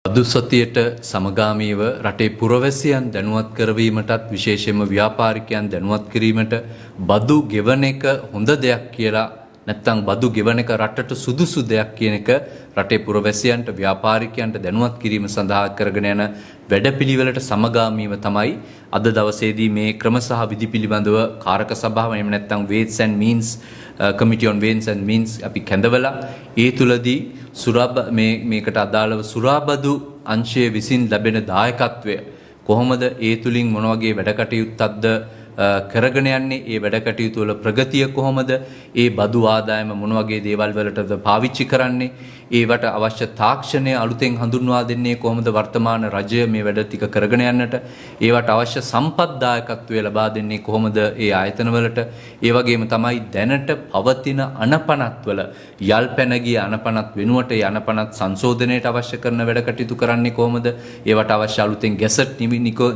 අද සතියට සමගාමීව රටේ පුරවැසියන් දැනුවත් කරවීමටත් විශේෂයෙන්ම ව්‍යාපාරිකයන් දැනුවත් කිරීමට බදු ගෙවන එක හොඳ දෙයක් කියලා නැත්නම් බදු ගෙවන එක රටට සුදුසු දෙයක් කියන එක රටේ පුරවැසියන්ට ව්‍යාපාරිකයන්ට දැනුවත් කිරීම සඳහා කරගෙන යන වැඩපිළිවෙලට සමගාමීව තමයි අද දවසේදී මේ ක්‍රම සහ විධි පිළිබඳව කාරක සභාව එහෙම නැත්නම් Ways and Means Committee on Ways and Means අපි කැඳවලා ඒ තුලදී මේකට අදාළව සුරාබදු අංශයේ විසින් ලැබෙන දායකත්වය කොහොමද ඒ තුලින් මොන වගේ වැඩ කටයුත්තක්ද කරගෙන යන්නේ ඒ වැඩ කටයුතු වල ප්‍රගතිය කොහොමද ඒ බදු ආදායම මොන වගේ දේවල් වලටද පාවිච්චි කරන්නේ ඒවට අවශ්‍ය තාක්ෂණය අලුතෙන් හඳුන්වා දෙන්නේ කොහොමද වර්තමාන රජය මේ වැඩ ටික කරගෙන යන්නට ඒවට අවශ්‍ය සම්පත් දායකත්වය ලබා දෙන්නේ කොහොමද ඒ ආයතන වලට ඒ වගේම තමයි දැනට පවතින අනපනත් වල යල් පැන ගිය අනපනත් වෙනුවට ඒ අනපනත් සංශෝධනයට අවශ්‍ය කරන වැඩ කටයුතු කරන්නේ කොහොමද ඒවට අවශ්‍ය අලුතෙන් ගැසට්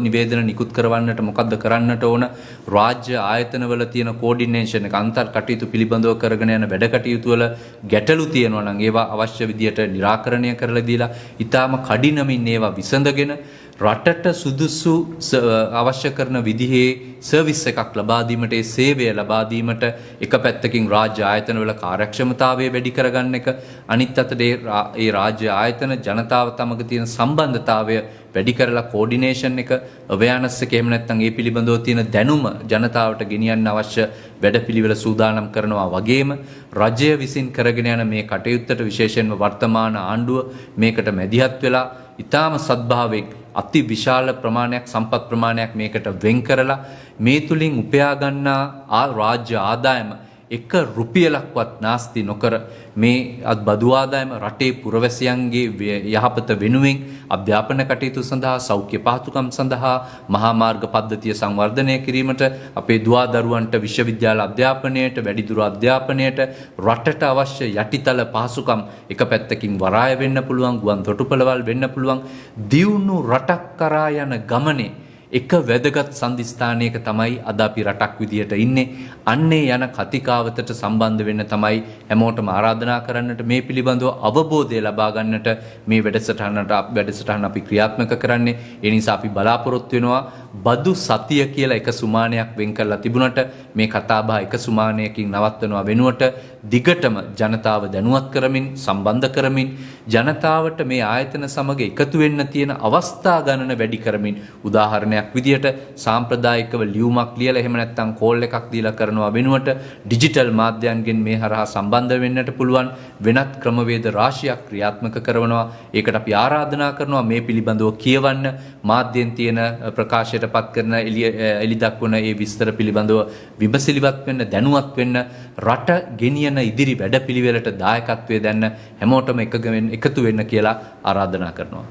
නිවේදන නිකුත් කරවන්නට මොකද්ද කරන්නට ඕන රාජ්‍ය ආයතනවල තියෙන කෝඩිනේෂන් එක අන්තර් කටයුතු පිළිබඳව කරගෙන යන වැඩ කටයුතු වල ගැටලු තියෙනවා නම් ඒවා අවශ්‍ය විදියට निराකරණය කරලා දීලා ඊටාම කඩිනමින් ඒවා විසඳගෙන රටට සුදුසු අවශ්‍ය කරන විදිහේ සර්විස් එකක් ලබා දීමට ඒ සේවය ලබා දීමට එක පැත්තකින් රාජ්‍ය ආයතනවල කාර්යක්ෂමතාවය වැඩි කරගන්න එක අනිත් අතට ඒ රාජ්‍ය ආයතන ජනතාව සමග තියෙන සම්බන්ධතාවය වැඩි කරලා කෝඩිනේෂන් එක අවයනස් එක එහෙම නැත්නම් ඒ පිළිබඳව තියෙන දැනුම ජනතාවට ගෙනියන්න අවශ්‍ය වැඩපිළිවෙල සූදානම් කරනවා වගේම රජය විසින් කරගෙන යන මේ කටයුත්තට විශේෂයෙන්ම වර්තමාන ආණ්ඩුව මේකට මැදිහත් වෙලා ඊටාම සද්භාවයෙන් අති විශාල ප්‍රමාණයක් සම්පත් ප්‍රමාණයක් මේකට වෙන් කරලා මේ තුලින් උපයා ගන්නා රාජ්‍ය ආදායම එක රුපියලක්වත් නාස්ති නොකර මේ බදු ආදායම රටේ පුරවැසියන්ගේ යහපත වෙනුවෙන් අධ්‍යාපන කටයුතු සඳහා සෞඛ්‍ය පහසුකම් සඳහා මහා මාර්ග පද්ධතිය සංවර්ධනය කිරීමට අපේ දුවා දරුවන්ට විශ්වවිද්‍යාල අධ්‍යාපනයට වැඩිදුර අධ්‍යාපනයට රටට අවශ්‍ය යටිතල පහසුකම් එක පැත්තකින් වරාය වෙන්න පුළුවන් ගුවන් තොටුපළවල් වෙන්න පුළුවන් දියුණු රටක් කරා යන ගමනේ එක වැදගත් සන්ධිස්ථානයක තමයි අද අපි රටක් විදියට ඉන්නේ. අන්නේ යන කතිකාවතට සම්බන්ධ වෙන්න තමයි හැමෝටම ආරාධනා කරන්නට මේ පිළිබඳව අවබෝධය ලබා ගන්නට මේ වැඩසටහන අපි ක්‍රියාත්මක කරන්නේ. ඒ නිසා අපි බලාපොරොත්තු වෙනවා බදු සතිය කියලා එක සුමානයක් වෙන් කරලා තිබුණට මේ කතාබහ එක සුමානයකින් නවත්වනවා වෙනුවට දිගටම ජනතාව දැනුවත් කරමින් සම්බන්ධ කරමින් ජනතාවට මේ ආයතන සමග එකතු වෙන්න තියෙන අවස්ථා ගණන වැඩි කරමින් උදාහරණයක් විදියට සාම්ප්‍රදායිකව ලියුමක් ලියලා එහෙම නැත්නම් කෝල් එකක් දීලා කරනවා වෙනුවට ඩිජිටල් මාධ්‍යයන්ගෙන් මේ හරහා සම්බන්ධ වෙන්නට පුළුවන් වෙනත් ක්‍රමවේද රාශියක් ක්‍රියාත්මක කරනවා. ඒකට අපි ආරාධනා කරනවා මේ පිළිබඳව කියවන්න මාධ්‍යෙන් තියෙන ප්‍රකාශයට පත් කරන එලි දක්වන ඒ විස්තර පිළිබඳව විමසිලිවත් වෙන්න දැනුවත් වෙන්න රට ගෙනියන ඉදිරි වැඩපිළිවෙලට දායකත්වයේ දැන්න හැමෝටම එකතු වෙන්න කියලා ආරාධනා කරනවා.